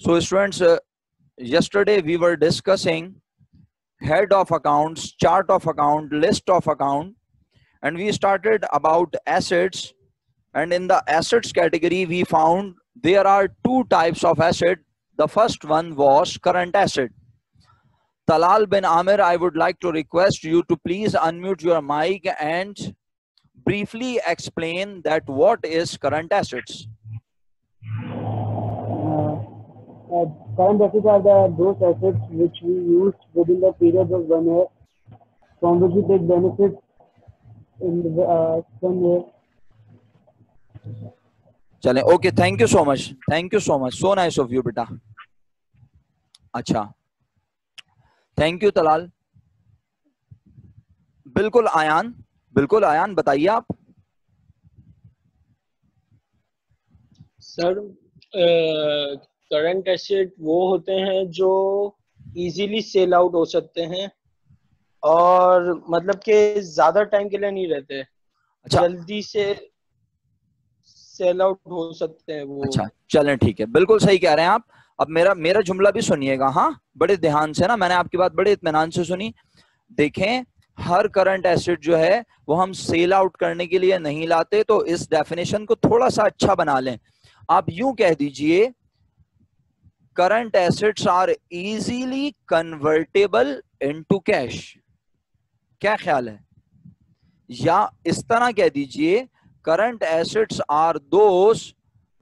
So students, yesterday we were discussing head of accounts, chart of account, list of account, and we started about assets. And in the assets category, we found there are two types of asset. The first one was current asset. Talal bin Amir, I would like to request you to please unmute your mic and briefly explain that what is current assets. Current assets are those assets which we use within the period of 1 year, from which we take benefits in the 1 year. चलें, okay, thank you so much, so nice of you बेटा. अच्छा, thank you Talal. बिल्कुल आयान बताइए आप. Sir, current asset वो होते हैं जो इजीली सेल आउट हो सकते हैं और मतलब कि ज्यादा टाइम के लिए नहीं रहते. अच्छा, जल्दी से सेल आउट हो सकते हैं वो. अच्छा, चलें, ठीक है, बिल्कुल सही कह रहे हैं आप. अब मेरा जुमला भी सुनिएगा, हाँ, बड़े ध्यान से ना. मैंने आपकी बात बड़े इत्मीनान से सुनी. देखें, हर करंट एसेट जो है वो हम सेल आउट करने के लिए नहीं लाते. तो इस डेफिनेशन को थोड़ा सा अच्छा बना लें. आप यूं कह दीजिए, current assets are easily convertible into cash. क्या ख्याल है? या इस तरह कह दीजिए, current assets are those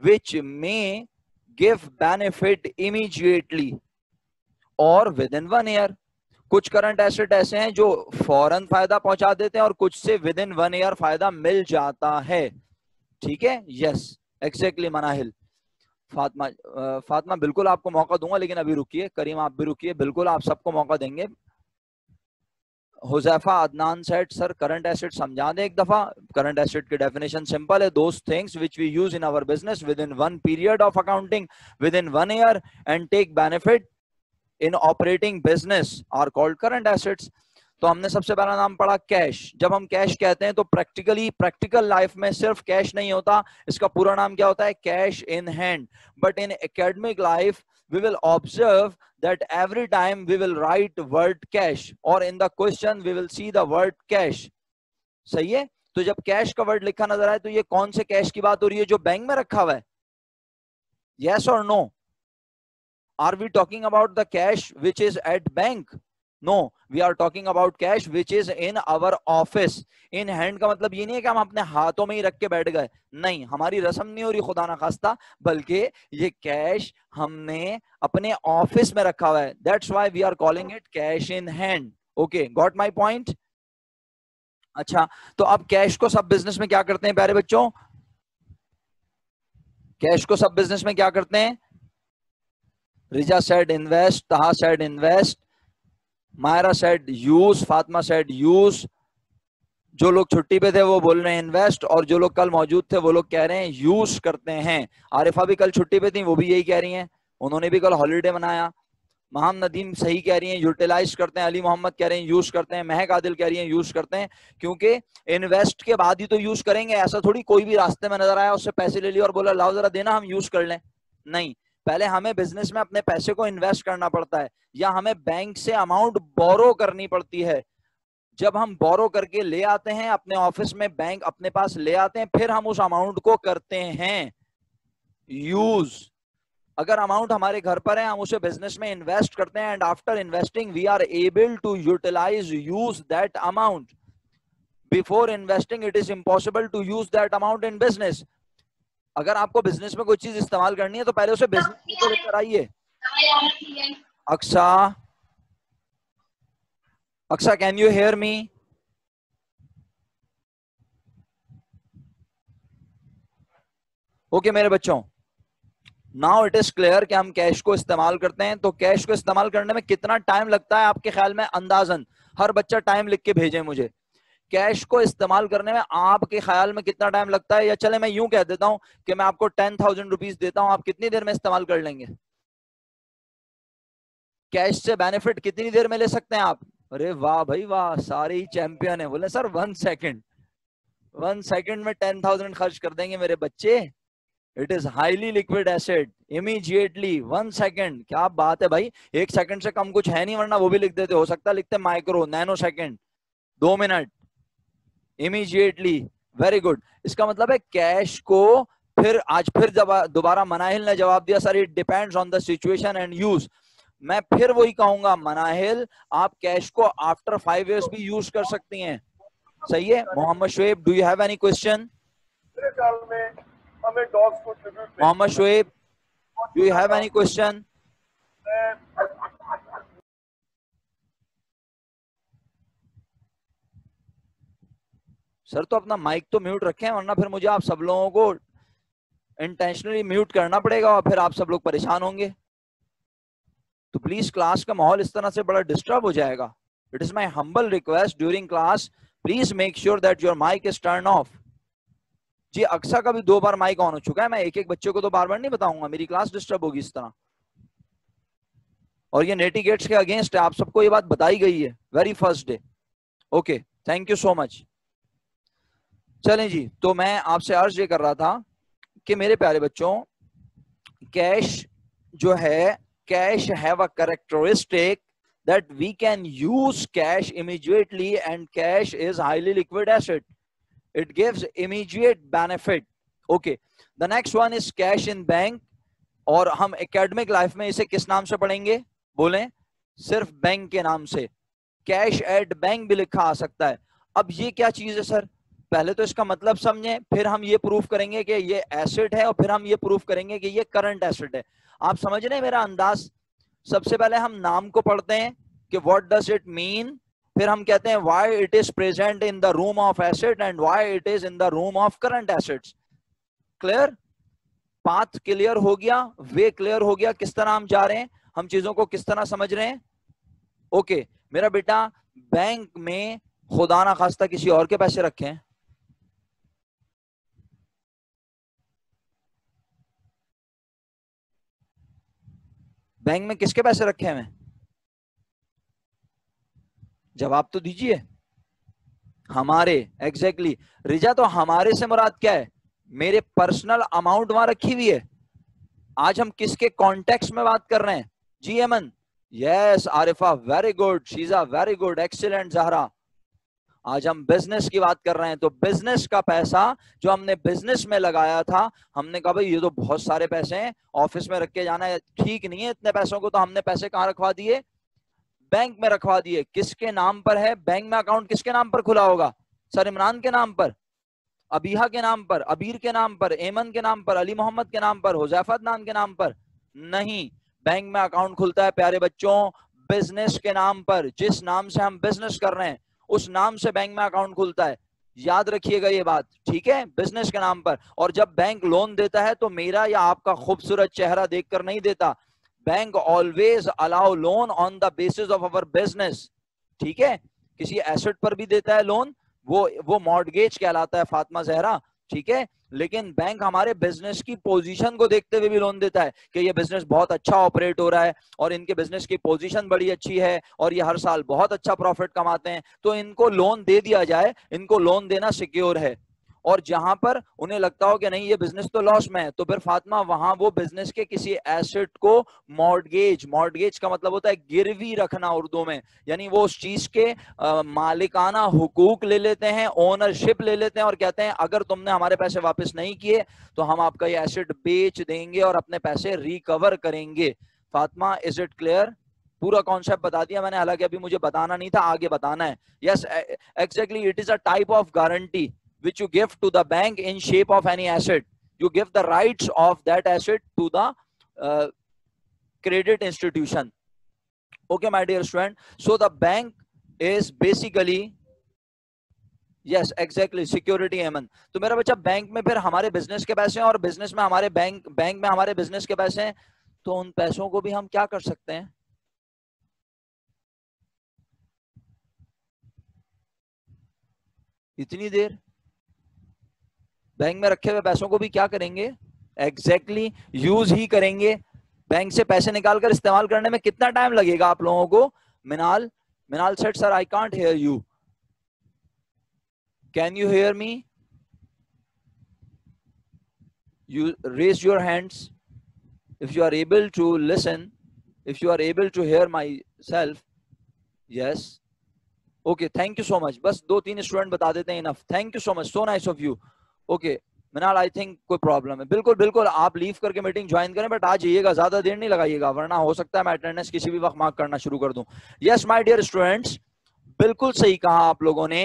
which may give benefit immediately और within 1 year. कुछ करंट एसेट ऐसे हैं जो फौरन फायदा पहुंचा देते हैं और कुछ से within 1 year फायदा मिल जाता है. ठीक है? Yes, exactly Manahil. फातिमा बिल्कुल आपको मौका दूंगा, लेकिन अभी रुकिए. करीम आप भी रुकिए, बिल्कुल आप सबको मौका देंगे. Huzaifa Adnan said, sir current asset समझा दें एक दफा. करंट एसेट की डेफिनेशन सिंपल है, those things which we use in our business within 1 period of accounting within 1 year and take benefit in operating business are called current assets. तो हमने सबसे पहला नाम पढ़ा कैश. जब हम कैश कहते हैं तो प्रैक्टिकल लाइफ में सिर्फ कैश नहीं होता, इसका पूरा नाम क्या होता है? Cash in hand. But in academic life we will observe that every time we will write word cash or in the question we will see the word cash. सही है? तो जब कैश का वर्ड लिखा नजर आए तो ये कौन से कैश की बात हो रही है? जो बैंक में रखा हुआ है? yes or no? Are we talking about the cash which is at bank? No, we are talking about cash which is in our office. In hand का मतलब ये नहीं है कि हम अपने हाथों में ही रख के बैठ गए. नहीं, हमारी रस्म नहीं हो रही खुदा ना खास्ता, बल्कि ये कैश हमने अपने ऑफिस में रखा हुआ है. That's why we are calling it cash in hand. Okay, got my point? अच्छा, तो अब कैश को सब बिजनेस में क्या करते हैं प्यारे बच्चों? कैश को सब बिजनेस में क्या करते हैं? Riza said invest, Taha said invest, Myra said use, Fatima said use. जो लोग छुट्टी पे थे वो बोल रहे हैं इन्वेस्ट, और जो लोग कल मौजूद थे वो लोग कह रहे हैं यूज करते हैं. आरिफा भी कल छुट्टी पे थी, वो भी यही कह रही हैं, उन्होंने भी कल हॉलीडे मनाया. महम नदीम सही कह रही हैं, यूटिलाइज करते हैं. अली मोहम्मद कह रहे हैं यूज करते हैं. महक आदिल कह रही हैं यूज करते हैं, क्योंकि इन्वेस्ट के बाद ही तो यूज करेंगे. ऐसा थोड़ी कोई भी रास्ते में नजर आया, उससे पैसे ले लिए और बोला लाओ जरा देना हम यूज कर लें. नहीं, पहले हमें बिजनेस में अपने पैसे को इन्वेस्ट करना पड़ता है, या हमें बैंक से अमाउंट बोरो करनी पड़ती है. जब हम बोरो करके ले आते हैं अपने ऑफिस में, बैंक अपने पास ले आते हैं, फिर हम उस अमाउंट को करते हैं यूज. अगर अमाउंट हमारे घर पर है, हम उसे बिजनेस में इन्वेस्ट करते हैं, and after investing we are able to utilise use that amount. Before investing it is impossible to use that amount in business. अगर आपको बिजनेस में कोई चीज इस्तेमाल करनी है तो पहले उसे बिजनेस में तो लेकर आइए. Aqsa, can you hear me? Okay मेरे बच्चों, नाउ इट इज क्लियर कि हम कैश को इस्तेमाल करते हैं. तो कैश को इस्तेमाल करने में कितना टाइम लगता है आपके ख्याल में? अंदाजन हर बच्चा टाइम लिख के भेजे मुझे. कैश को इस्तेमाल करने में आपके ख्याल में कितना टाइम लगता है? या चले मैं यूं कह देता हूं कि मैं आपको 10,000 रुपीज देता हूं, आप कितनी देर में इस्तेमाल कर लेंगे? कैश से बेनिफिट कितनी देर में ले सकते हैं आप? अरे वाह भाई वाह, सारे ही चैंपियन है. बोले सर 1 सेकंड में 10,000 खर्च कर देंगे मेरे बच्चे. It is highly liquid acid immediately 1 second. क्या बात है भाई, 1 सेकंड से कम कुछ है नहीं, वरना वो भी लिख देते, हो सकता है लिखते micro, nano second, 2 minute, immediately. Very good. इसका मतलब है कैश को फिर आज फिर दोबारा मनाहिल ने जवाब दिया sir it depends on the situation and use. मैं फिर वही कहूंगा मनाहिल, आप कैश को आफ्टर 5 years भी यूज कर सकती हैं। सही है। Mohammad Shoaib, do you have any question? Mohammad Shoaib, do you have any question? Sir तो अपना माइक तो म्यूट रखें, वरना फिर मुझे आप सब लोगों को इंटेंशनली म्यूट करना पड़ेगा और फिर आप सब लोग परेशान होंगे। तो प्लीज, क्लास का माहौल इस तरह से बड़ा डिस्टर्ब हो जाएगा। It is my humble request during class, please make sure that your mic is turn off. जी अक्सा का भी 2 बार माइक ऑन हो चुका है, मैं एक एक बच्चे को तो बार बार नहीं बताऊंगा, मेरी क्लास डिस्टर्ब होगी इस तरह। और ये नेटिगेट्स के अगेंस्ट है, आप सबको ये बात बताई गई है very first day. Okay, thank you so much. चलें जी, तो मैं आपसे अर्ज ये कर रहा था कि मेरे प्यारे बच्चों, कैश जो है, cash have a characteristic that we can use cash immediately, and cash is highly liquid asset. It gives immediate benefit. Okay, the next one is cash in bank, और हम एकेडमिक लाइफ में इसे किस नाम से पढ़ेंगे? बोलें, सिर्फ बैंक के नाम से। कैश एट बैंक भी लिखा आ सकता है। अब ये क्या चीज है सर? पहले तो इसका मतलब समझें, फिर हम ये प्रूफ करेंगे कि ये एसेट है, और फिर हम ये प्रूफ करेंगे कि ये करंट एसेट है। आप समझ रहे हैं मेरा अंदाज? सबसे पहले हम नाम को पढ़ते हैं कि व्हाट डज इट मीन, फिर हम कहते हैं why it is present in the room of asset and why it is in the room of current assets. Clear? Path clear हो गया, वे क्लियर हो गया, किस तरह हम जा रहे हैं, हम चीजों को किस तरह समझ रहे हैं। ओके मेरा बेटा, बैंक में खुदा ना खास्ता किसी और के पैसे रखे हैं? बैंक में किसके पैसे रखे हैं? जवाब तो दीजिए। हमारे। एग्जैक्टली रिजा, तो हमारे से मुराद क्या है? मेरे पर्सनल अमाउंट वहां रखी हुई है। आज हम किसके कॉन्टेक्स्ट में बात कर रहे हैं? जी Aman, yes Arifa, very good, Shiza very good, excellent Zahra. आज हम बिजनेस की बात कर रहे हैं, तो बिजनेस का पैसा जो हमने बिजनेस में लगाया था, हमने कहा भाई ये तो बहुत सारे पैसे हैं, ऑफिस में रख के जाना है, ठीक नहीं है इतने पैसों को, तो हमने पैसे कहां रखवा दिए? बैंक में रखवा दिए। किसके नाम पर है बैंक में अकाउंट? किसके नाम पर खुला होगा? सर इमरान के नाम पर, अबीहा के नाम पर, अबीर के नाम पर, एमन के नाम पर, अली मोहम्मद के नाम पर, हुजैफा अदनान के नाम पर? नहीं, बैंक में अकाउंट खुलता है प्यारे बच्चों बिजनेस के नाम पर। जिस नाम से हम बिजनेस कर रहे हैं उस नाम से बैंक में अकाउंट खुलता है। याद रखिएगा ये बात, ठीक है? बिजनेस के नाम पर। और जब बैंक लोन देता है तो मेरा या आपका खूबसूरत चेहरा देखकर नहीं देता। Bank always allow loan on the basis of our business, ठीक है? किसी एसेट पर भी देता है लोन, वो मॉर्गेज कहलाता है फातिमा जहरा, ठीक है? लेकिन बैंक हमारे बिजनेस की पोजीशन को देखते हुए भी लोन देता है कि ये बिजनेस बहुत अच्छा ऑपरेट हो रहा है और इनके बिजनेस की पोजीशन बड़ी अच्छी है और ये हर साल बहुत अच्छा प्रॉफिट कमाते हैं, तो इनको लोन दे दिया जाए, इनको लोन देना सिक्योर है। और जहां पर उन्हें लगता हो कि नहीं ये बिजनेस तो लॉस में है, तो फिर फातिमा वहां वो बिजनेस के किसी एसेट को मॉर्गेज का मतलब होता है गिरवी रखना उर्दू में, यानी वो उस चीज के मालिकाना हुकूक ले लेते हैं, ओनरशिप ले लेते हैं और कहते हैं अगर तुमने हमारे पैसे वापस नहीं किए तो हम आपका ये एसेट बेच देंगे और अपने पैसे रिकवर करेंगे। Fatima, is it clear? पूरा कॉन्सेप्ट बता दिया मैंने, हालांकि अभी मुझे बताना नहीं था, आगे बताना है। Yes exactly, it is a type of guarantee which you give to the bank in shape of any asset. You give the rights of that asset to the credit institution. Okay my dear student, so the bank is basically, yes exactly, security एमन। तो मेरा बच्चा, bank में फिर हमारे business के पैसे हैं और बिजनेस में हमारे बैंक में हमारे बिजनेस के पैसे हैं, तो उन पैसों को भी हम क्या कर सकते हैं? इतनी देर बैंक में रखे हुए पैसों को भी क्या करेंगे? एग्जैक्टली यूज ही करेंगे। बैंक से पैसे निकालकर इस्तेमाल करने में कितना टाइम लगेगा आप लोगों को? Minal said sir I can't hear you, can you hear me? You raise your hands if you are able to listen, if you are able to hear myself. Yes. Okay, thank you so much. बस 2-3 student बता देते हैं, enough. Thank you so much, so nice of you. Okay, Minal, I think कोई problem है। बिल्कुल बिल्कुल, आप leave करके मीटिंग ज्वाइन करें, बट आ जाइएगा, ज्यादा देर नहीं लगाइएगा, वरना हो सकता है मैं अटेंडेंस किसी भी वक्त मार्क करना शुरू कर दूं। यस माय डियर स्टूडेंट्स, बिल्कुल सही कहा आप लोगों ने।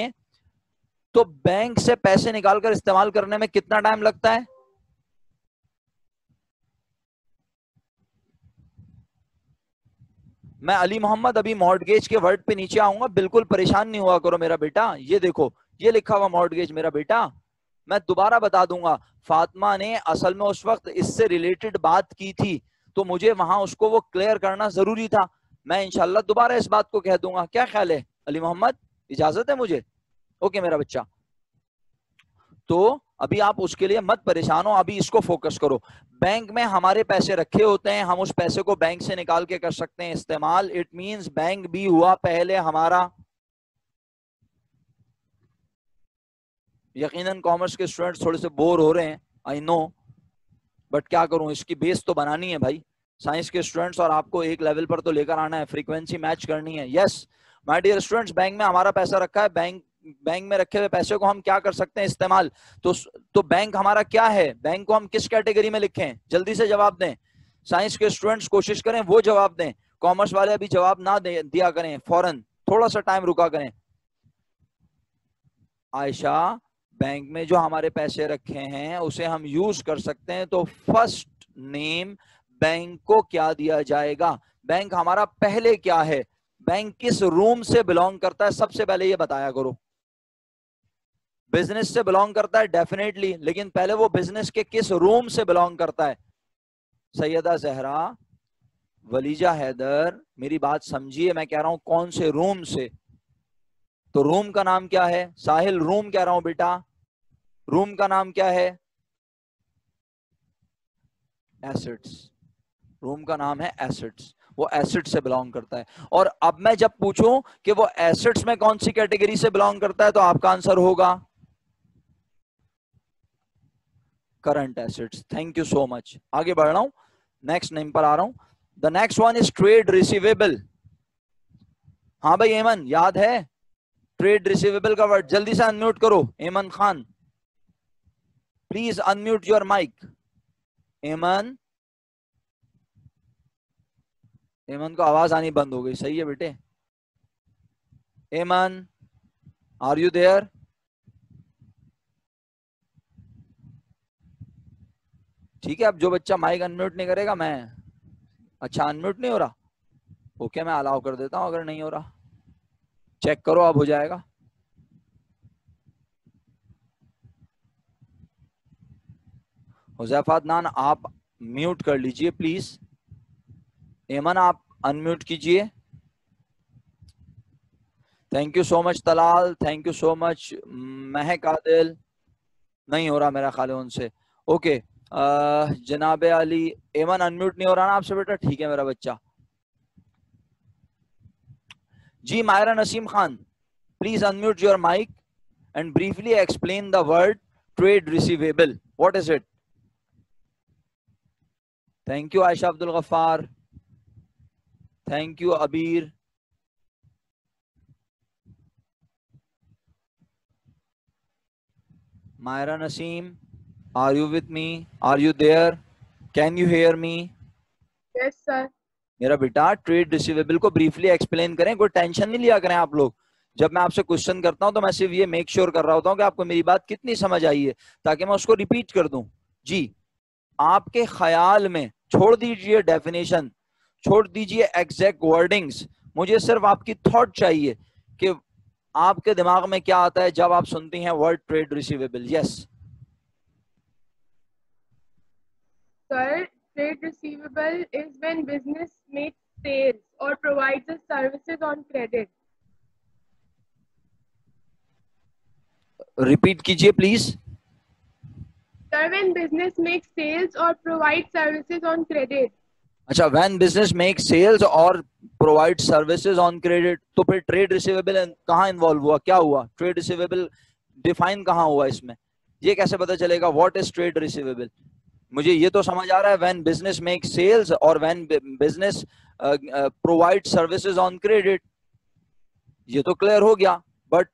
तो बैंक से पैसे निकालकर इस्तेमाल करने में कितना टाइम लगता है? मैं अली मोहम्मद अभी मॉर्टगेज के वर्ड पे नीचे आऊंगा, बिल्कुल परेशान नहीं हुआ करो मेरा बेटा। ये देखो, ये लिखा हुआ मॉर्टगेज मेरा बेटा, मैं दोबारा बता दूंगा। फातिमा ने असल में उस वक्त इससे रिलेटेड बात की थी, तो मुझे वहां उसको वो क्लियर करना जरूरी था। मैं इंशाल्लाह दोबारा इस बात को कह दूंगा। क्या ख्याल है अली मोहम्मद, इजाजत है मुझे? ओके मेरा बच्चा, तो अभी आप उसके लिए मत परेशान हो, अभी इसको फोकस करो। बैंक में हमारे पैसे रखे होते हैं, हम उस पैसे को बैंक से निकाल के कर सकते हैं इस्तेमाल। इट मींस बैंक भी हुआ पहले हमारा। यकीनन कॉमर्स के स्टूडेंट्स थोड़े से बोर हो रहे हैं, आई नो, बट क्या करूं, इसकी बेस तो बनानी है भाई। साइंस के स्टूडेंट्स और आपको एक लेवल पर तो लेकर आना है, फ्रीक्वेंसी मैच करनी है। Yes my dear students, bank में हमारा पैसा रखा है, बैंक में रखे हुए पैसे को हम क्या कर सकते हैं इस्तेमाल। तो बैंक हमारा क्या है, बैंक को हम किस कैटेगरी में लिखें? जल्दी से जवाब दें। साइंस के स्टूडेंट्स कोशिश करें वो जवाब दें, कॉमर्स वाले अभी जवाब ना दिया करें, फौरन थोड़ा सा टाइम रुका करें। आयशा, बैंक में जो हमारे पैसे रखे हैं उसे हम यूज कर सकते हैं, तो फर्स्ट नेम बैंक को क्या दिया जाएगा? बैंक हमारा पहले क्या है? बैंक किस रूम से बिलोंग करता है? सबसे पहले ये बताया करो। बिजनेस से बिलोंग करता है डेफिनेटली, लेकिन पहले वो बिजनेस के किस रूम से बिलोंग करता है? सैयदा जहरा, वलीजा हैदर, मेरी बात समझिए, मैं कह रहा हूं कौन से रूम से। तो रूम का नाम क्या है? साहिल, रूम कह रहा हूं बेटा, रूम का नाम क्या है? एसेट्स। रूम का नाम है एसेट्स, वो एसेट से बिलोंग करता है। और अब मैं जब पूछूं कि वो एसेट्स में कौन सी कैटेगरी से बिलोंग करता है, तो आपका आंसर होगा current assets. Thank you so much. आगे बढ़ रहा हूं, नेक्स्ट नेम पर आ रहा हूं। The next one is trade receivable. हाँ भाई एमन, याद है ट्रेड रिसीवेबल का वर्ड? जल्दी से अनम्यूट करो Eman Khan, please unmute your mic. Eman, Eman को आवाज आनी बंद हो गई, सही है बेटे। एमन, आर यू देयर? ठीक है, अब जो बच्चा माइक अनम्यूट नहीं करेगा, मैं अच्छा अनम्यूट नहीं हो रहा, ओके मैं अलाउ कर देता हूं। अगर नहीं हो रहा चेक करो, अब हो जाएगा। हुज़ैफा अदनान, आप म्यूट कर लीजिए प्लीज। एमन, आप अनम्यूट कीजिए। Thank you so much Talal, thank you so much महक आदिल। नहीं हो रहा मेरा ख्याल है उनसे। ओके जनाबे अली, एमन अनम्यूट नहीं हो रहा ना आपसे बेटा? ठीक है मेरा बच्चा। जी Myra Naseem Khan, please unmute your mic and briefly explain the word trade receivable, what is it? Thank you Ayesha Abdul Gaffar, thank you Abeer. Myra Naseem, are you with me? Are you there? Can you hear me? Yes, sir. मेरा बेटा trade receivable को briefly explain करें, कोई tension नहीं लिया करें आप लोग। जब मैं आपसे क्वेश्चन करता हूं तो मैं सिर्फ ये मेक श्योर कर रहा होता हूं कि आपको मेरी बात कितनी समझ आई है, ताकि मैं उसको रिपीट कर दूं। जी, आपके ख्याल में छोड़ दीजिए डेफिनेशन, छोड़ दीजिए एग्जैक्ट वर्डिंग्स, मुझे सिर्फ आपकी थॉट चाहिए कि आपके दिमाग में क्या आता है जब आप सुनती हैं word trade receivable. Yes Sir, trade receivable is when business makes sales or provides us services on credit. Repeat कीजिए please. Sir, when business makes sales or provides services on credit. अच्छा, व्हेन बिजनेस मेक सेल्स और provide services on credit, तो फिर trade receivable कहाँ involve हुआ, क्या हुआ? Trade receivable define कहाँ हुआ इसमें? ये कैसे पता चलेगा व्हाट इज ट्रेड रिसीवेबल? मुझे ये तो समझ आ रहा है व्हेन बिजनेस मेक सेल्स और when business provide services on credit, ये तो क्लियर हो गया. But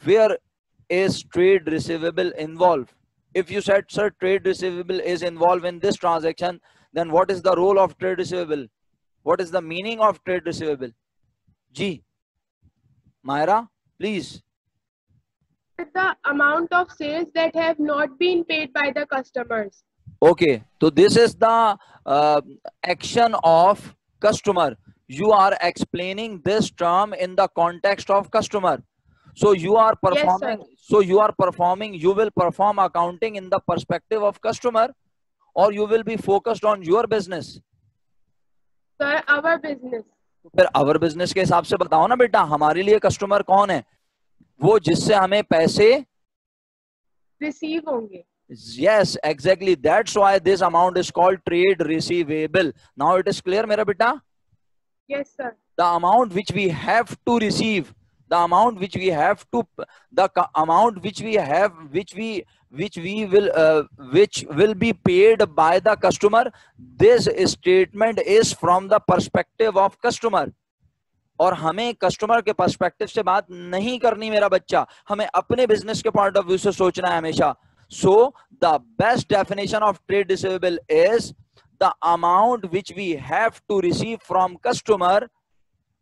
where is trade receivable involve? If you said sir trade receivable is involve in this transaction, then what is the role of trade receivable? What is the meaning of trade receivable? Ji Myra please. The amount of sales that have not been paid by the customers. Okay, so this is the action of customer. You are explaining this term in the context of customer. So you are performing. Yes, you will perform accounting in the perspective of customer, or you will be focused on your business. Sir, our business. फिर our business के हिसाब से बताओ ना बेटा, हमारे लिए customer कौन है? वो जिससे हमें पैसे रिसीव होंगे. Yes, exactly. That's why this amount is called trade receivable. Now it is clear, मेरा बेटा? Yes, sir. The amount which we have to receive, the amount which we have to, the amount which we have, which will be paid by the customer. This statement is from the perspective of customer. और हमें customer के perspective से बात नहीं करनी मेरा बच्चा, हमें अपने बिजनेस के पॉइंट ऑफ व्यू से सोचना है हमेशा. So the best definition of trade receivable is the amount which we have to receive from customer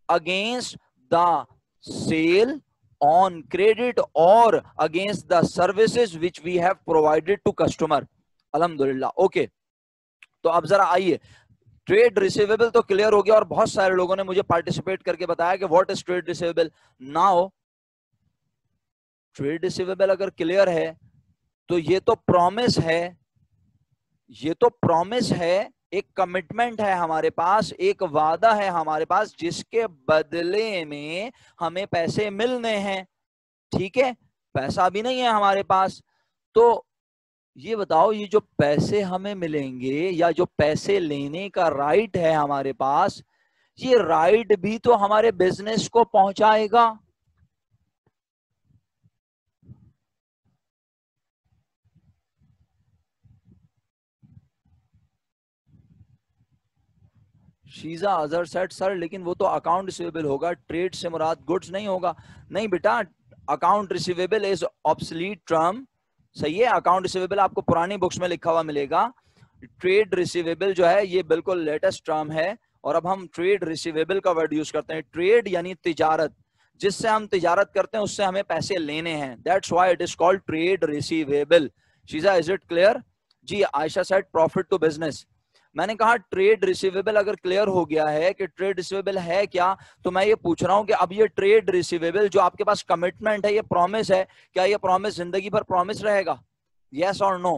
against the sale on credit or against the services which we have provided to customer. Alhamdulillah. Okay, तो अब जरा आइए, trade receivable तो clear हो गया और बहुत सारे लोगों ने मुझे पार्टिसिपेट करके बताया कि what is trade receivable. Now trade receivable अगर क्लियर है तो ये तो प्रॉमिस है, ये तो प्रॉमिस है, एक कमिटमेंट है हमारे पास, एक वादा है हमारे पास जिसके बदले में हमें पैसे मिलने हैं. ठीक है, पैसा भी नहीं है हमारे पास. तो ये बताओ, ये जो पैसे हमें मिलेंगे या जो पैसे लेने का राइट है हमारे पास, ये राइट भी तो हमारे बिजनेस को पहुंचाएगा. शीजा अजहर सेट सर लेकिन वो तो अकाउंट रिसीवेबल होगा, ट्रेड से मुराद गुड्स नहीं होगा. नहीं बेटा, account receivable is obsolete term. सही है, अकाउंट रिसीवेबल आपको पुरानी बुक्स में लिखा हुआ मिलेगा. ट्रेड रिसीवेबल जो है ये बिल्कुल लेटेस्ट टर्म है और अब हम ट्रेड रिसीवेबल का वर्ड यूज करते हैं. ट्रेड यानी तिजारत, जिससे हम तिजारत करते हैं उससे हमें पैसे लेने हैं. That's why it is called trade receivable. Shiza is it clear? Ji Ayesha said profit to business. मैंने कहा ट्रेड रिसीवेबल अगर क्लियर हो गया है कि ट्रेड रिसीवेबल है क्या, तो मैं ये पूछ रहा हूं कि अब ये ट्रेड रिसीवेबल जो आपके पास कमिटमेंट है, ये प्रॉमिस है, क्या ये प्रॉमिस जिंदगी भर प्रॉमिस रहेगा? यस और नो?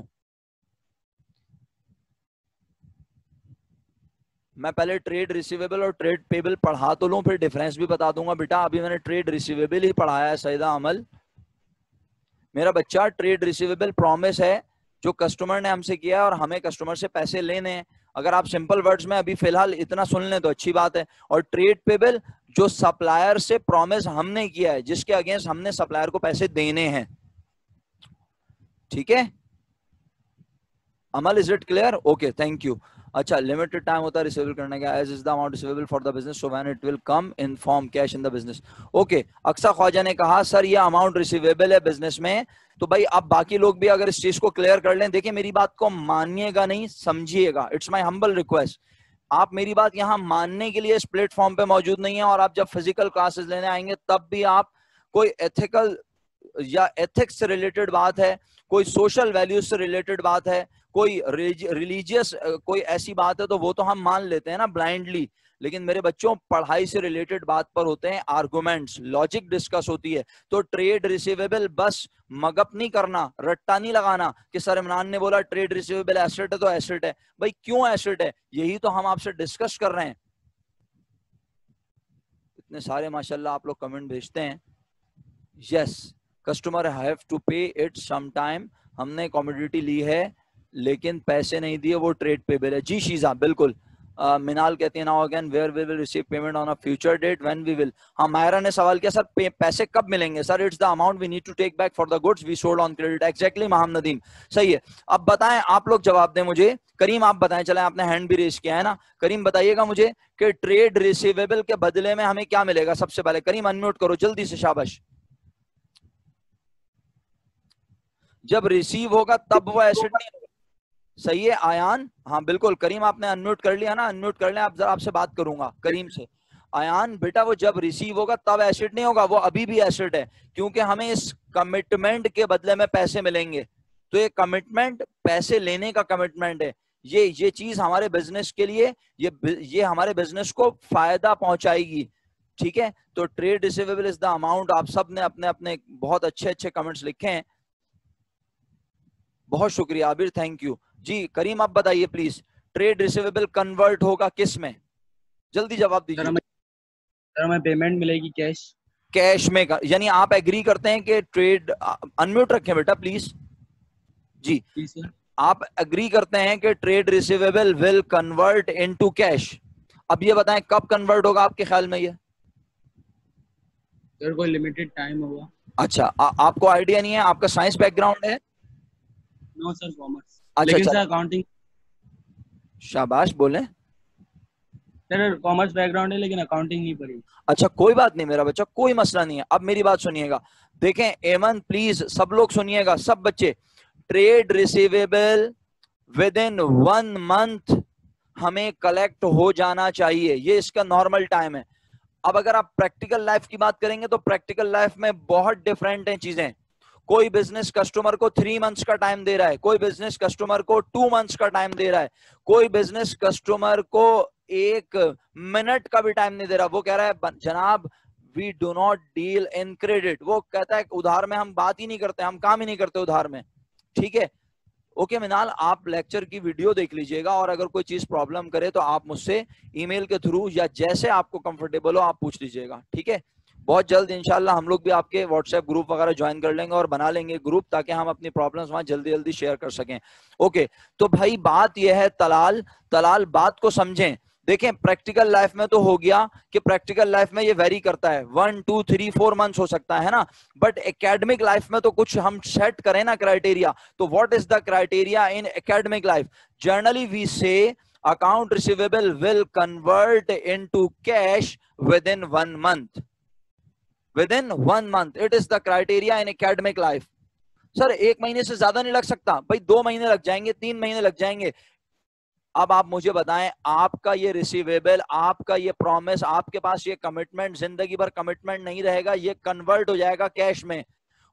मैं पहले ट्रेड रिसीवेबल और ट्रेड पेबल पढ़ा तो लूं, फिर डिफरेंस भी बता दूंगा. बेटा अभी मैंने ट्रेड रिसीवेबल ही पढ़ाया है. सईदा अमल मेरा बच्चा, ट्रेड रिसीवेबल प्रॉमिस है जो कस्टमर ने हमसे किया है और हमें कस्टमर से पैसे लेने हैं. अगर आप सिंपल वर्ड्स में अभी फिलहाल इतना सुन लें तो अच्छी बात है. और ट्रेड पेबल जो सप्लायर से प्रॉमिस हमने किया है, जिसके अगेंस्ट हमने सप्लायर को पैसे देने हैं. ठीक है Amal, is it clear? Okay thank you. अच्छा, लिमिटेड टाइम होता है रिसीवेबल करने का. As is the amount receivable for the business so when it will come in form cash in the business. Okay, Aqsa Khwaja ने कहा सर ये अमाउंट रिसीवेबल है business में. तो भाई आप बाकी लोग भी अगर इस चीज को क्लियर कर लें. देखिए मेरी बात को मानिएगा नहीं, समझिएगा. It's my humble request. आप मेरी बात यहाँ मानने के लिए इस प्लेटफॉर्म पे मौजूद नहीं है, और आप जब फिजिकल क्लासेस लेने आएंगे तब भी आप कोई एथिकल या एथिक्स से रिलेटेड बात है, कोई सोशल वैल्यूज से रिलेटेड बात है, कोई रिलीजियस कोई ऐसी बात है, तो वो तो हम मान लेते हैं ना ब्लाइंडली. लेकिन मेरे बच्चों, पढ़ाई से रिलेटेड बात पर होते हैं आर्गुमेंट्स, लॉजिक डिस्कस होती है. तो ट्रेड रिसीवेबल बस मगअप नहीं करना, रट्टा नहीं लगाना कि सर इमरान ने बोला ट्रेड रिसीवेबल एसेट है तो एसेट है. भाई क्यों एसेट है, यही तो हम आपसे डिस्कस कर रहे हैं. इतने सारे माशाल्लाह आप लोग कमेंट भेजते हैं. यस, कस्टमर हैव टू पे इट सम टाइम. हमने कमोडिटी ली है लेकिन पैसे नहीं दिए, वो ट्रेड पेबल है. जी शीजा बिल्कुल. मिनाल कहती है now again where we will receive payment on a future date, when we will. हाँ, मायरा ने सवाल किया सर पैसे कब मिलेंगे? Sir it's the amount we need to take back for the goods we sold on credit. Exactly Maham Nadeem, सही है। अब बताएं, आप लोग जवाब दें मुझे। करीम आप बताएं, चले आपने हैंड भी रेज किया है ना, करीम बताइएगा मुझे कि ट्रेड रिसीवेबल के बदले में हमें क्या मिलेगा? सबसे पहले करीम अनम्यूट करो जल्दी से, शाबाश। जब रिसीव होगा तब वो एसेट नहीं होगा, सही है आयान? हाँ बिल्कुल करीम, आपने अनम्यूट कर लिया ना, अनम्यूट कर लें आप, जरा आपसे बात करूंगा करीम से। आयान बेटा वो जब रिसीव होगा तब एसेट नहीं होगा, वो अभी भी एसेट है, क्योंकि हमें इस कमिटमेंट के बदले में पैसे मिलेंगे। तो ये कमिटमेंट पैसे लेने का कमिटमेंट है, ये चीज हमारे बिजनेस के लिए, ये हमारे बिजनेस को फायदा पहुंचाएगी, ठीक है। तो trade receivable is the amount. आप सब ने अपने अपने बहुत अच्छे अच्छे कमेंट्स लिखे हैं, बहुत शुक्रिया आबिर, थैंक यू जी। करीम आप बताइए प्लीज, ट्रेड रिसीवेबल कन्वर्ट होगा किस में? जल्दी जवाब दीजिए। सर हमें पेमेंट मिलेगी कैश। कैश में यानी आप एग्री करते हैं कि ट्रेड, अनम्यूट रखें बेटा प्लीज जी, आप एग्री करते हैं कि trade receivable will convert into cash. अब ये बताएं कब कन्वर्ट होगा आपके ख्याल में ये? सर कोई लिमिटेड टाइम होगा। अच्छा, आपको आइडिया नहीं है? आपका साइंस बैकग्राउंड है? No sir, commerce. अच्छा, लेकिन सर अकाउंटिंग। शाबाश, बोलें। सर कॉमर्स बैकग्राउंड है लेकिन अकाउंटिंग नहीं पढ़ी। अच्छा कोई बात नहीं मेरा बच्चा, कोई मसला नहीं है। अब मेरी बात सुनिएगा, देखें एमन प्लीज सब लोग सुनिएगा, सब बच्चे। Trade receivable with in 1 month हमें कलेक्ट हो जाना चाहिए, ये इसका नॉर्मल टाइम है। अब अगर आप प्रैक्टिकल लाइफ की बात करेंगे तो प्रैक्टिकल लाइफ में बहुत डिफरेंट हैं चीजें। कोई बिजनेस कस्टमर को 3 मंथ्स का टाइम दे रहा है, कोई बिजनेस कस्टमर को 2 मंथ्स का टाइम दे रहा है, कोई बिजनेस कस्टमर को 1 मिनट का भी टाइम नहीं दे रहा। वो कह रहा है जनाब we do not deal in credit, वो कहता है उधार में हम बात ही नहीं करते, हम काम ही नहीं करते उधार में, ठीक है। ओके मिनाल, आप लेक्चर की वीडियो देख लीजिएगा और अगर कोई चीज प्रॉब्लम करे तो आप मुझसे ईमेल के थ्रू या जैसे आपको कंफर्टेबल हो आप पूछ लीजिएगा, ठीक है। बहुत जल्द इंशाल्लाह हम लोग भी आपके व्हाट्सएप ग्रुप वगैरह ज्वाइन कर लेंगे और बना लेंगे ग्रुप, ताकि हम अपनी प्रॉब्लम्स वहां जल्दी जल्दी शेयर कर सकें। ओके, तो भाई बात यह है, तलाल बात को समझें। देखें प्रैक्टिकल लाइफ में तो हो गया कि प्रैक्टिकल लाइफ में ये वेरी करता है, 1 2 3 4 मंथ्स हो सकता है ना, बट एकेडमिक लाइफ में तो कुछ हम सेट करें ना क्राइटेरिया। तो what is the criteria in academic life? Generally we say account receivable will convert into cash within 1 month, within 1 month it is the criteria in academic life। Sir 1 महीने से ज्यादा नहीं लग सकता? भाई 2 महीने लग जाएंगे, 3 महीने लग जाएंगे। अब आप मुझे बताएं, आपका ये रिसीवेबल, आपका ये प्रॉमिस, आपके पास ये कमिटमेंट जिंदगी भर कमिटमेंट नहीं रहेगा, ये कन्वर्ट हो जाएगा कैश में,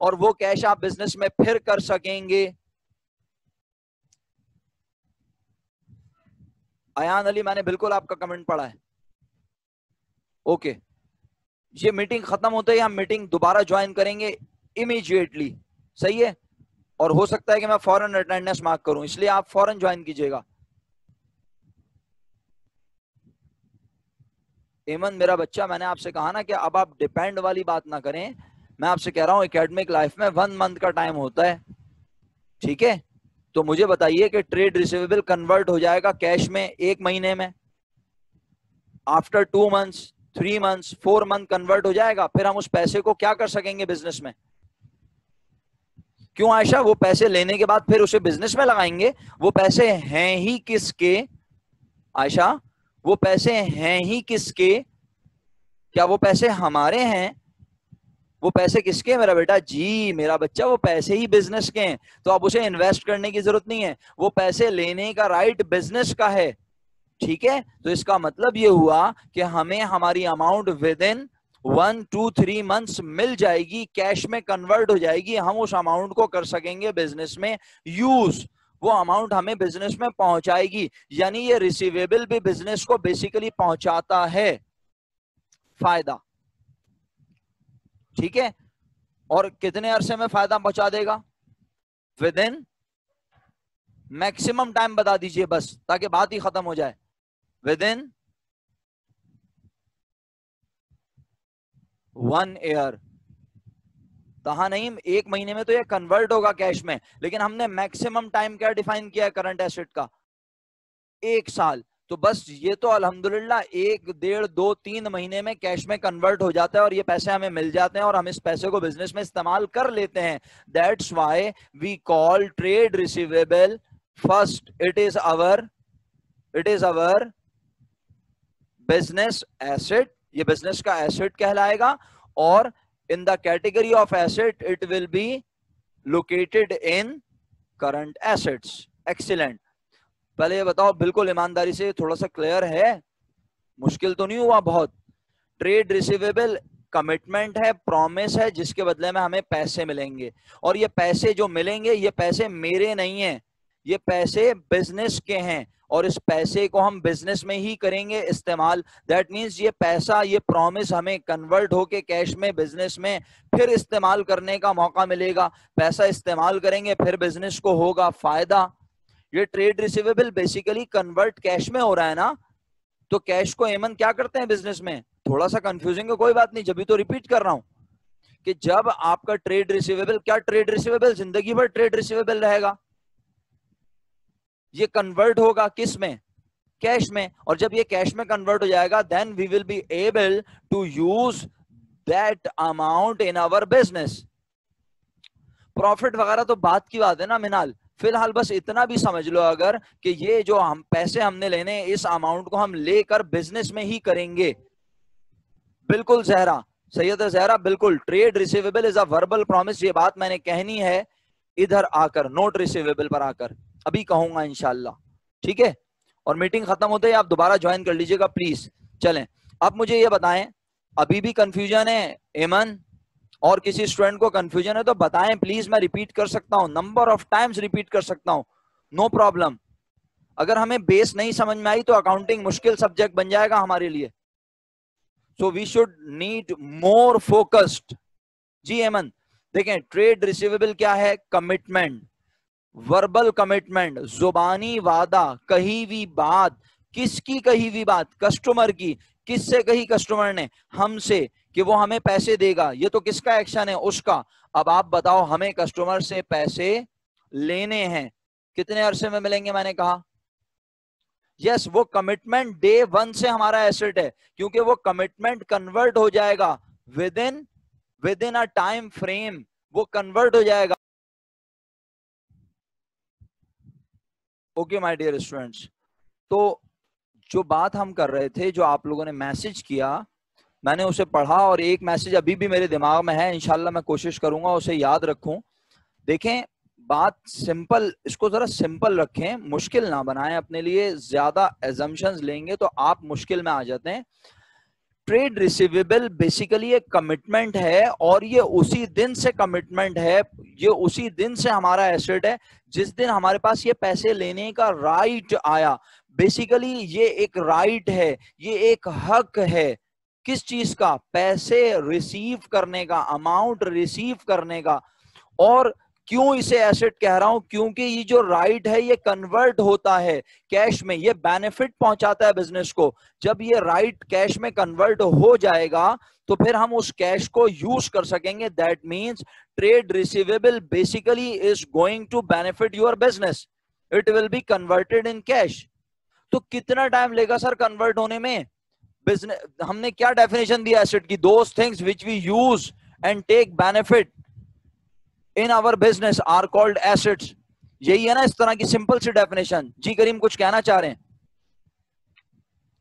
और वो कैश आप बिजनेस में फिर कर सकेंगे। अयान अली, मैंने बिल्कुल आपका कमेंट पढ़ा है। ओके, ये मीटिंग खत्म होते ही हम मीटिंग दोबारा ज्वाइन करेंगे इमीडिएटली, सही है। और हो सकता है कि मैं फौरन अटेंडेंस मार्क करूं, इसलिए आप फौरन ज्वाइन कीजिएगा। एमन मेरा बच्चा, मैंने आपसे कहा ना कि अब आप डिपेंड वाली बात ना करें, मैं आपसे कह रहा हूं एकेडमिक लाइफ में 1 मंथ का टाइम होता है, ठीक है। तो मुझे बताइए कि ट्रेड रिसीवेबल कन्वर्ट हो जाएगा कैश में 1 महीने में, after 2 months 3 months 4 month convert हो जाएगा, फिर हम उस पैसे को क्या कर सकेंगे बिजनेस में? क्यों आयशा? वो पैसे लेने के बाद फिर उसे बिजनेस में लगाएंगे। वो पैसे हैं ही किसके आयशा? वो पैसे हैं ही किसके? क्या वो पैसे हमारे हैं? वो पैसे किसके मेरा बेटा? जी मेरा बच्चा, वो पैसे ही बिजनेस के हैं, तो अब उसे इन्वेस्ट करने की जरूरत नहीं है, वो पैसे लेने का राइट बिजनेस का है, ठीक है। तो इसका मतलब ये हुआ कि हमें हमारी अमाउंट विद इन 1 2 3 मंथ्स मिल जाएगी, कैश में कन्वर्ट हो जाएगी, हम उस अमाउंट को कर सकेंगे बिजनेस में यूज, वो अमाउंट हमें बिजनेस में पहुंचाएगी। यानी ये रिसीवेबल भी बिजनेस को बेसिकली पहुंचाता है फायदा, ठीक है। और कितने अरसे में फायदा पहुंचा देगा? विद इन मैक्सिमम टाइम बता दीजिए बस, ताकि बात ही खत्म हो जाए। With in 1 year. कहा नहीं 1 महीने में तो ये कन्वर्ट होगा कैश में, लेकिन हमने मैक्सिमम टाइम क्या डिफाइन किया है करंट एसेट का? 1 साल। तो बस ये तो अल्हम्दुलिल्लाह 1, 1.5, 2, 3 महीने में कैश में कन्वर्ट हो जाता है और ये पैसे हमें मिल जाते हैं और हम इस पैसे को बिजनेस में इस्तेमाल कर लेते हैं. That's why we call trade receivable first. It is our business asset. ये बिजनेस का एसेट कहलाएगा और in the category of asset it will be located in current assets. Excellent. पहले ये बताओ बिल्कुल ईमानदारी से, थोड़ा सा क्लियर है? मुश्किल तो नहीं हुआ बहुत? ट्रेड रिसीवेबल कमिटमेंट है, प्रॉमिस है जिसके बदले में हमें पैसे मिलेंगे और ये पैसे जो मिलेंगे ये पैसे मेरे नहीं है, ये पैसे बिजनेस के हैं और इस पैसे को हम बिजनेस में ही करेंगे इस्तेमाल. दैट मींस ये पैसा, ये प्रॉमिस हमें कन्वर्ट होके कैश में बिजनेस में फिर इस्तेमाल करने का मौका मिलेगा. पैसा इस्तेमाल करेंगे फिर बिजनेस को होगा फायदा. ये trade receivable basically convert cash में हो रहा है ना, तो कैश को एमन क्या करते हैं बिजनेस में? थोड़ा सा कंफ्यूजिंग है, कोई बात नहीं, जब भी तो रिपीट कर रहा हूं कि जब आपका ट्रेड रिसीवेबल, क्या ट्रेड रिसीवेबल जिंदगी भर ट्रेड रिसीवेबल रहेगा? ये कन्वर्ट होगा किस में? कैश में. और जब ये कैश में कन्वर्ट हो जाएगा then we will be able to use that amount in our business. Profit वगैरह तो बात की बात है ना मिनाल. फिलहाल बस इतना भी समझ लो अगर कि ये जो हम पैसे हमने लेने, इस अमाउंट को हम लेकर बिजनेस में ही करेंगे. बिल्कुल जहरा, सैयद जहरा, बिल्कुल. Trade receivable is a verbal promise. ये बात मैंने कहनी है इधर आकर, नोट रिसीवेबल पर आकर अभी कहूंगा इंशाल्लाह. ठीक है, और मीटिंग खत्म होते ही आप दोबारा ज्वाइन कर लीजिएगा प्लीज. चलें, अब मुझे ये बताएं, अभी भी कंफ्यूजन है एमन और किसी स्टूडेंट को कंफ्यूजन है तो बताएं प्लीज. मैं रिपीट कर सकता हूं, नंबर ऑफ टाइम्स रिपीट कर सकता हूं, नो प्रॉब्लम. अगर हमें बेस नहीं समझ में आई तो अकाउंटिंग मुश्किल सब्जेक्ट बन जाएगा हमारे लिए. So we should need more focused. जी एमन, देखें ट्रेड रिसीवेबल क्या है? कमिटमेंट, वर्बल कमिटमेंट, जुबानी वादा, कही हुई बात. किसकी कही हुई बात? कस्टमर की. किससे कही? कस्टमर ने हमसे, कि वो हमें पैसे देगा. ये तो किसका एक्शन है? उसका. अब आप बताओ, हमें कस्टमर से पैसे लेने हैं, कितने अरसे में मिलेंगे? मैंने कहा यस, वो कमिटमेंट डे 1 से हमारा एसेट है क्योंकि वो कमिटमेंट कन्वर्ट हो जाएगा with in a time frame. वो कन्वर्ट हो जाएगा. ओके माय डियर स्टूडेंट्स, तो जो बात हम कर रहे थे, जो आप लोगों ने मैसेज किया, मैंने उसे पढ़ा और एक मैसेज अभी भी मेरे दिमाग में है. इंशाल्लाह मैं कोशिश करूंगा उसे याद रखूं. देखें, बात सिंपल, इसको जरा सिंपल रखें, मुश्किल ना बनाएं अपने लिए. ज्यादा एजम्पशंस लेंगे तो आप मुश्किल में आ जाते हैं. ट्रेड रिसीवेबल बेसिकली एक कमिटमेंट है और ये उसी दिन से कमिटमेंट है, ये उसी दिन से हमारा एसेट है जिस दिन हमारे पास ये पैसे लेने का राइट आया. बेसिकली ये एक राइट है, ये एक हक है. किस चीज का? पैसे रिसीव करने का, अमाउंट रिसीव करने का. और क्यों इसे एसेट कह रहा हूं? क्योंकि ये जो राइट है ये कन्वर्ट होता है कैश में, ये बेनिफिट पहुंचाता है बिजनेस को. जब ये राइट कैश में कन्वर्ट हो जाएगा तो फिर हम उस कैश को यूज कर सकेंगे. That means trade receivable basically is going to benefit your business. It will be converted in cash. तो कितना टाइम लेगा सर कन्वर्ट होने में? बिजनेस, हमने क्या डेफिनेशन दिया एसेट की? Those things which we use and take benefit in our business are called assets. यही है ना इस तरह की सिंपल सी डेफिनेशन. जी करीम कुछ कहना चाह रहे हैं?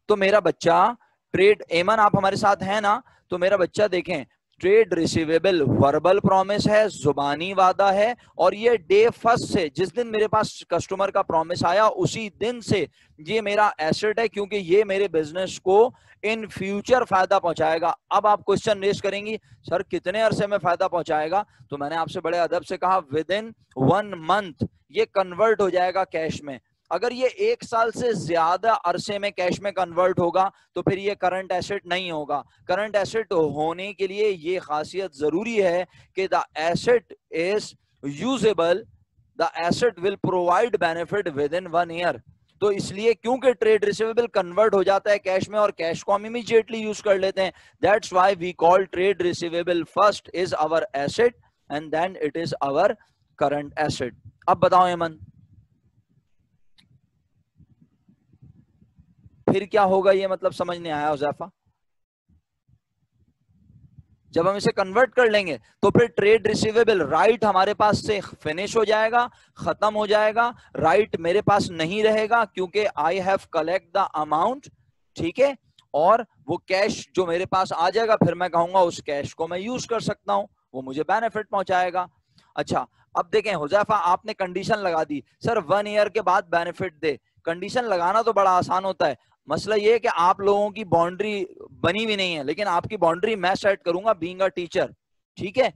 तो मेरा बच्चा ट्रेड, एमन आप हमारे साथ हैं ना? तो मेरा बच्चा देखें, ट्रेड रिसीवेबल वर्बल प्रॉमिस है, जुबानी वादा है और ये डे फर्स्ट से, जिस दिन मेरे पास कस्टमर का प्रॉमिस आया उसी दिन से ये मेरा एसेट है क्योंकि ये मेरे बिजनेस को इन फ्यूचर फायदा पहुंचाएगा. अब आप क्वेश्चन रेज करेंगी, सर कितने अरसे में फायदा पहुंचाएगा? तो मैंने आपसे बड़े अदब से कहा विद इन 1 मंथ ये कन्वर्ट हो जाएगा कैश में. अगर ये 1 साल से ज्यादा अरसे में कैश में कन्वर्ट होगा तो फिर ये करंट एसेट नहीं होगा. करंट एसेट होने के लिए ये खासियत जरूरी है कि the asset is usable, the asset will provide benefit with in 1 year. तो इसलिए क्योंकि ट्रेड रिसीवेबल कन्वर्ट हो जाता है कैश में और कैश को हम इमीडिएटली यूज कर लेते हैं. That's why we call trade receivable first is our asset and then it is our current asset. अब बताओ एमन. फिर क्या होगा ये मतलब समझ नहीं आया हुज़ैफा। जब हम इसे कन्वर्ट कर लेंगे तो फिर ट्रेड रिसीवेबल राइट हमारे पास से फिनिश हो जाएगा, खत्म हो जाएगा, राइट मेरे पास नहीं रहेगा क्योंकि I have collect the amount, ठीक है, और वो कैश जो मेरे पास आ जाएगा फिर मैं कहूंगा उस कैश को मैं यूज कर सकता हूं, वो मुझे बेनिफिट पहुंचाएगा। अच्छा अब देखें हुज़ैफा, आपने कंडीशन लगा दी सर 1 ईयर के बाद बेनिफिट दे। कंडीशन लगाना तो बड़ा आसान होता है, मसला ये है कि आप लोगों की बाउंड्री बनी भी नहीं है, लेकिन आपकी बाउंड्री मैं सेट करूंगा बीइंग अ टीचर, ठीक है।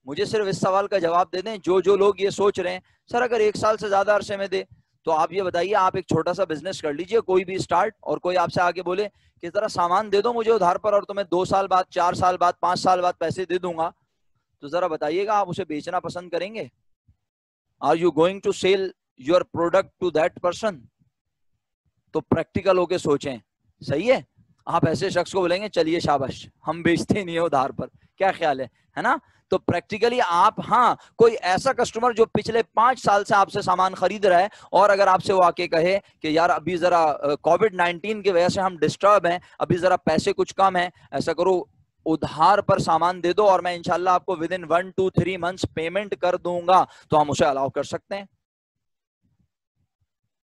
मुझे सिर्फ इस सवाल का जवाब दे दें, जो लोग ये सोच रहे हैं सर अगर 1 साल से ज्यादा अरसे में दे, तो आप ये बताइए, आप एक छोटा सा बिजनेस कर लीजिए कोई भी स्टार्ट, और कोई आपसे आके बोले कि जरा सामान दे दो मुझे उधार पर और तुम्हें 2 साल बाद, 4 साल बाद, 5 साल बाद पैसे दे दूंगा, तो जरा बताइएगा आप उसे बेचना पसंद करेंगे? Are you going to sell your product to that person? तो प्रैक्टिकल होके सोचें, सही है। आप ऐसे शख्स को बोलेंगे चलिए शाबाश हम बेचते नहीं है उधार पर, क्या ख्याल है ना? तो प्रैक्टिकली आप, हाँ कोई ऐसा कस्टमर जो पिछले 5 साल से आपसे सामान खरीद रहा है और अगर आपसे वो आके कहे कि यार अभी जरा कोविड-19 की वजह से हम डिस्टर्ब हैं, अभी जरा पैसे कुछ कम है, ऐसा करो उधार पर सामान दे दो और मैं इंशाल्लाह आपको with in 1 to 3 months payment कर दूंगा, तो हम उसे अलाउ कर सकते हैं,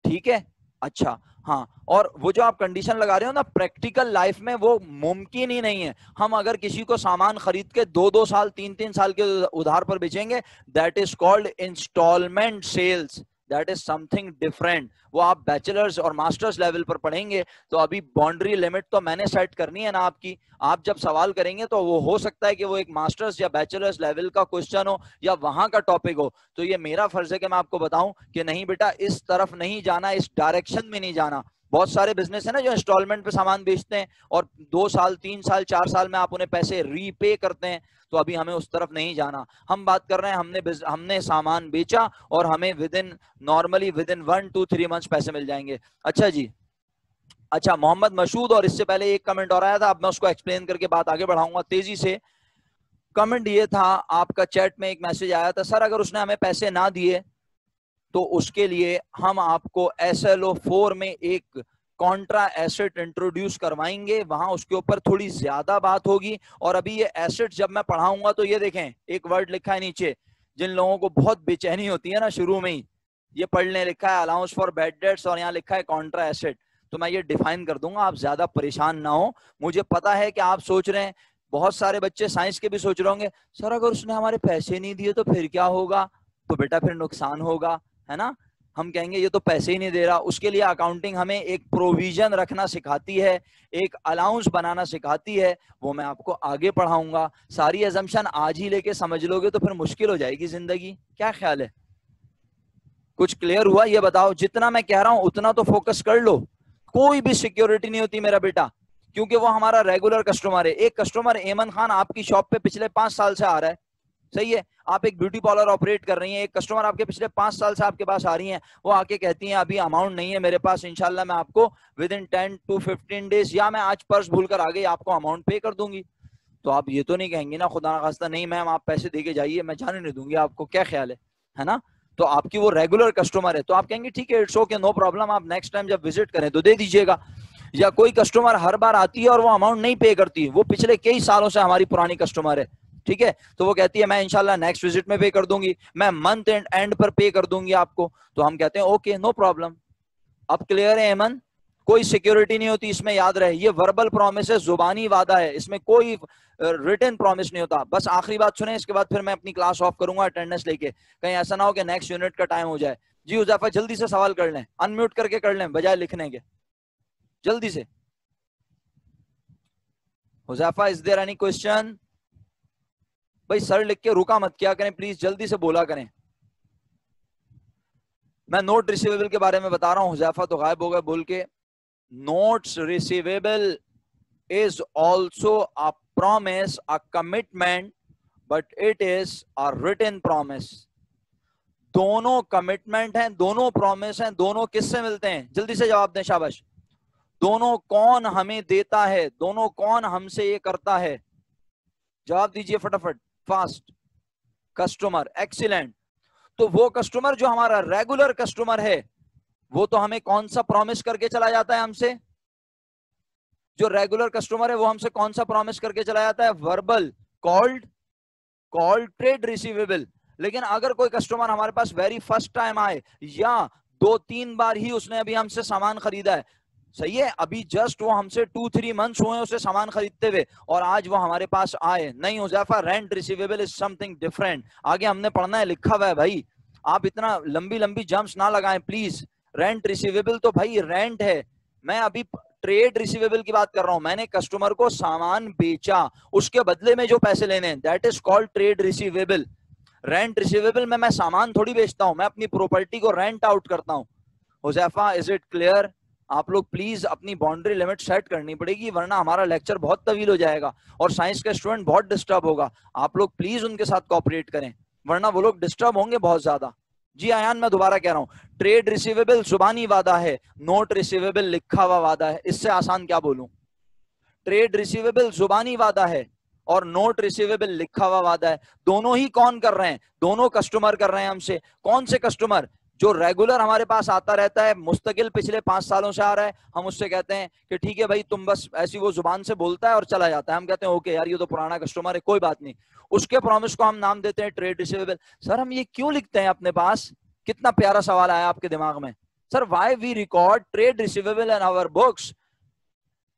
ठीक है। अच्छा हाँ, और वो जो आप कंडीशन लगा रहे हो ना, प्रैक्टिकल लाइफ में वो मुमकिन ही नहीं है। हम अगर किसी को सामान खरीद के 2-2 साल 3-3 साल के उधार पर बेचेंगे, that is called instalment sales, that is something different. वो आप बैचलर्स और मास्टर्स लेवल पर पढ़ेंगे, तो अभी बाउंड्री लिमिट तो मैंने सेट करनी है ना आपकी। आप जब सवाल करेंगे तो वो हो सकता है कि वो एक मास्टर्स या बैचलर्स लेवल का क्वेश्चन हो या वहां का टॉपिक हो, तो ये मेरा फर्ज है कि मैं आपको बताऊं कि नहीं बेटा इस तरफ नहीं जाना, इस डायरेक्शन में नहीं जाना। बहुत सारे बिजनेस है ना जो इंस्टॉलमेंट पे सामान बेचते हैं और 2 साल 3 साल 4 साल में आप उन्हें पैसे रीपे करते हैं, तो अभी हमें उस तरफ नहीं जाना। हम बात कर रहे हैं हमने सामान बेचा और हमें normally with in 1 to 3 months पैसे मिल जाएंगे। अच्छा जी, अच्छा मोहम्मद मशहूद, और इससे पहले एक कमेंट और आया था, अब मैं उसको एक्सप्लेन करके बात आगे बढ़ाऊंगा तेजी से। कमेंट ये था, आपका चैट में एक मैसेज आया था, सर अगर उसने हमें पैसे ना दिए तो उसके लिए हम आपको SLO 4 में एक कॉन्ट्रा एसेट इंट्रोड्यूस करवाएंगे, वहां उसके ऊपर थोड़ी ज्यादा बात होगी। और अभी ये एसेट जब मैं पढ़ाऊंगा तो ये देखें एक वर्ड लिखा है नीचे, जिन लोगों को बहुत बेचैनी होती है ना शुरू में ही, ये पढ़ने लिखा है अलाउंस फॉर बैड डेट्स और यहाँ लिखा है कॉन्ट्रा एसेट, तो मैं ये डिफाइन कर दूंगा, आप ज्यादा परेशान ना हो। मुझे पता है कि आप सोच रहे हैं, बहुत सारे बच्चे साइंस के भी सोच रहे होंगे, सर अगर उसने हमारे पैसे नहीं दिए तो फिर क्या होगा? तो बेटा फिर नुकसान होगा, है ना। हम कहेंगे ये तो पैसे ही नहीं दे रहा, उसके लिए अकाउंटिंग हमें एक प्रोविजन रखना सिखाती है, एक अलाउंस बनाना सिखाती है, वो मैं आपको आगे पढ़ाऊंगा। सारी एजम्पशन आज ही लेके समझ लोगे तो फिर मुश्किल हो जाएगी जिंदगी, क्या ख्याल है? कुछ क्लियर हुआ ये बताओ? जितना मैं कह रहा हूं उतना तो फोकस कर लो। कोई भी सिक्योरिटी नहीं होती मेरा बेटा, क्योंकि वो हमारा रेगुलर कस्टमर है। एक कस्टमर एमन खान आपकी शॉप पे पिछले 5 साल से आ रहा है, सही है, आप एक ब्यूटी पार्लर ऑपरेट कर रही हैं, एक कस्टमर आपके पिछले 5 साल से आपके पास आ रही हैं, वो आके कहती हैं अभी अमाउंट नहीं है मेरे पास, इंशाल्लाह मैं आपको विद इन 10 to 15 डेज, या मैं आज पर्स भूल कर आ गई आपको अमाउंट पे कर दूंगी। तो आप ये तो नहीं कहेंगे ना खुदा ना खास्ता, नहीं मैम आप पैसे दे के जाइए, मैं जाने नहीं दूंगी आपको, क्या ख्याल है ना। तो आपकी वो रेगुलर कस्टमर है, तो आप कहेंगे ठीक है इट्स ओके नो प्रॉब्लम, आप नेक्स्ट टाइम जब विजिट करें तो दे दीजिएगा। या कोई कस्टमर हर बार आती है और वो अमाउंट नहीं पे करती, वो पिछले कई सालों से हमारी पुरानी कस्टमर है, ठीक है, तो वो कहती है मैं इंशाल्लाह नेक्स्ट विजिट में पे कर दूंगी, मैं मंथ एंड पर पे कर दूंगी आपको, तो हम कहते हैं ओके नो प्रॉब्लम। अब क्लियर है एमन? कोई सिक्योरिटी नहीं होती इसमें, याद रहे, ये वर्बल प्रॉमिस है, जुबानी वादा है, इसमें कोई रिटन प्रॉमिस नहीं होता। बस आखिरी बात सुने, इसके बाद फिर मैं अपनी क्लास ऑफ करूंगा अटेंडेंस लेके, कहीं ऐसा ना हो कि नेक्स्ट यूनिट का टाइम हो जाए। जी हुज़ैफा जल्दी से सवाल कर लें, अनम्यूट करके कर लें बजाय लिखने के, जल्दी से। Huzaifa is there any question? भाई सर लिख के रुका मत क्या करें, प्लीज जल्दी से बोला करें। मैं नोट रिसीवेबल के बारे में बता रहा हूं, हुज़ैफा तो गायब हो गए बोल के। Notes receivable is also a promise, a commitment, but it is a written promise. दोनों कमिटमेंट हैं, दोनों प्रॉमिस हैं, दोनों किससे मिलते हैं? जल्दी से जवाब दें, शाबाश। दोनों कौन हमें देता है, दोनों कौन हमसे ये करता है? जवाब दीजिए फटाफट, फास्ट। Customer, excellent. तो वो कस्टमर जो हमारा रेगुलर कस्टमर है, वो तो हमें कौन सा प्रॉमिस करके चला जाता है हमसे? जो रेगुलर कस्टमर है वो हमसे कौन सा प्रॉमिस करके चला जाता है? Verbal, called trade receivable. लेकिन अगर कोई कस्टमर हमारे पास वेरी फर्स्ट टाइम आए या 2-3 बार ही उसने अभी हमसे सामान खरीदा है, सही है, अभी जस्ट वो हमसे 2-3 मंथ्स हुए उसे सामान खरीदते हुए और आज वो हमारे पास आए, नहीं Huzaifa, rent receivable is something different. आगे हमने पढ़ना है, लिखा हुआ है भाई, आप इतना लंबी लंबी जंप्स ना लगाएं प्लीज। रेंट रिसीवेबल तो भाई रेंट है, मैं अभी ट्रेड रिसीवेबल की बात कर रहा हूं। मैंने कस्टमर को सामान बेचा, उसके बदले में जो पैसे लेने हैं, that is called trade receivable. Rent receivable में मैं सामान थोड़ी बेचता हूं, मैं अपनी प्रॉपर्टी को रेंट आउट करता हूं। Huzaifa, is it clear? आप लोग प्लीज अपनी बाउंड्री लिमिट सेट करनी पड़ेगी, वरना हमारा लेक्चर बहुत तवील हो जाएगा और साइंस के स्टूडेंट बहुत डिस्टर्ब होगा। आप लोग प्लीज उनके साथ कोऑपरेट करें, वरना वो लोग डिस्टर्ब होंगे बहुत ज्यादा। जी आयान, मैं दोबारा कह रहा हूं, ट्रेड रिसीवेबल जुबानी वादा है, नोट रिसीवेबल लिखा हुआ वादा है। इससे आसान क्या बोलूं? ट्रेड रिसीवेबल जुबानी वादा है और नोट रिसीवेबल लिखा हुआ वादा है। दोनों ही कौन कर रहे हैं? दोनों कस्टमर कर रहे हैं हमसे। कौन से कस्टमर? जो रेगुलर हमारे पास आता रहता है, मुस्तकिल पिछले 5 सालों से आ रहा है, हम उससे कहते हैं कि ठीक है भाई, तुम बस ऐसी, वो जुबान से बोलता है और चला जाता है, हम कहते हैं ओके यार ये तो पुराना कस्टमर है, कोई बात नहीं। उसके प्रॉमिस को हम नाम देते हैं ट्रेड रिसीवेबल। सर हम ये क्यों लिखते हैं अपने पास? कितना प्यारा सवाल आया आपके दिमाग में। Sir why we record trade receivable in our books?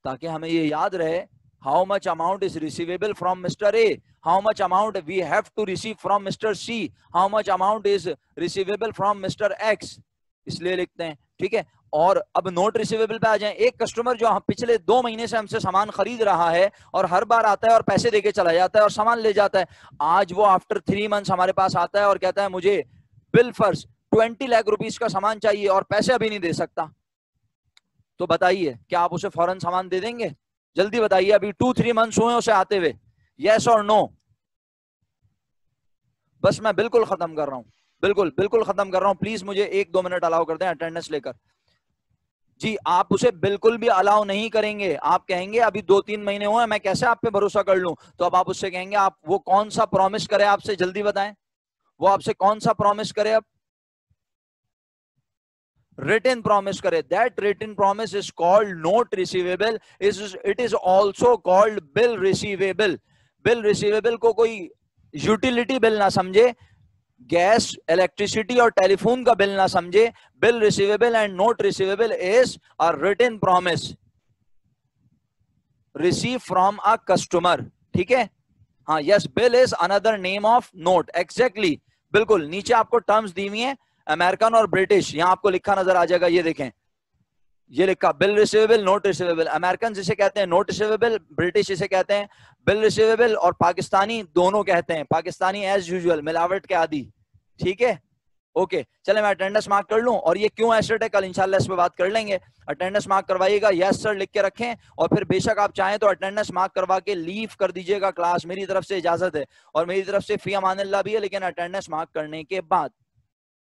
ताकि हमें ये याद रहे, how much amount is receivable from mister A, how much amount we have to receive from Mr. C, how much amount is receivable from Mr. X, इसलिए लिखते हैं, ठीक है। और अब नोट रिसीवेबल पे आ जाएं। एक कस्टमर जो पिछले 2 महीने से हमसे सामान खरीद रहा है और हर बार आता है और पैसे देके चला जाता है और सामान ले जाता है, आज वो आफ्टर 3 मंथ्स हमारे पास आता है और कहता है मुझे बिल फर्स्ट 20 लाख रुपीस का सामान चाहिए और पैसे अभी नहीं दे सकता, तो बताइए क्या आप उसे फौरन सामान दे देंगे? जल्दी बताइए, अभी 2-3 मंथ्स हुए उसे आते हुए, यस और नो? बस मैं बिल्कुल खत्म कर रहा हूं, बिल्कुल खत्म कर रहा हूं, प्लीज मुझे 1-2 मिनट अलाउ कर दें अटेंडेंस लेकर। जी आप उसे बिल्कुल भी अलाउ नहीं करेंगे, आप कहेंगे अभी 2-3 महीने हुए, मैं कैसे आप पे भरोसा कर लूं? तो अब आप उससे कहेंगे आप वो कौन सा प्रॉमिस करे आपसे, जल्दी बताएं, वो आपसे कौन सा प्रॉमिस करे? अब written promise करे, that written promise is called note receivable, it is also called bill receivable। bill receivable को कोई यूटिलिटी बिल ना समझे, गैस, इलेक्ट्रिसिटी और टेलीफोन का बिल ना समझे। Bill receivable and note receivable is a written promise receive from a customer, ठीक है। हाँ yes, bill is another name of note, exactly, बिल्कुल। नीचे आपको टर्म्स दी हुई हैं, अमेरिकन और ब्रिटिश, यहां आपको लिखा नजर आ जाएगा, ये देखें, ये लिखा bill receivable, note receivable. American जिसे कहते हैं नोट रिसीवेबल, ब्रिटिश इसे कहते हैं बिल रिसीवेबल, और पाकिस्तानी दोनों कहते हैं, पाकिस्तानी एज यूजुअल मिलावट के आदि, ठीक है। ओके चले मैं अटेंडेंस मार्क कर लूं, और ये क्यों एसेट है कल इंशाल्लाह इस पे बात कर लेंगे। अटेंडेंस मार्क करवाइएगा, यस सर लिख के रखें, और फिर बेशक आप चाहें तो अटेंडेंस मार्क करवा के लीव कर दीजिएगा क्लास, मेरी तरफ से इजाजत है और मेरी तरफ से फी अमानिल्लाह भी है, लेकिन अटेंडेंस मार्क करने के बाद।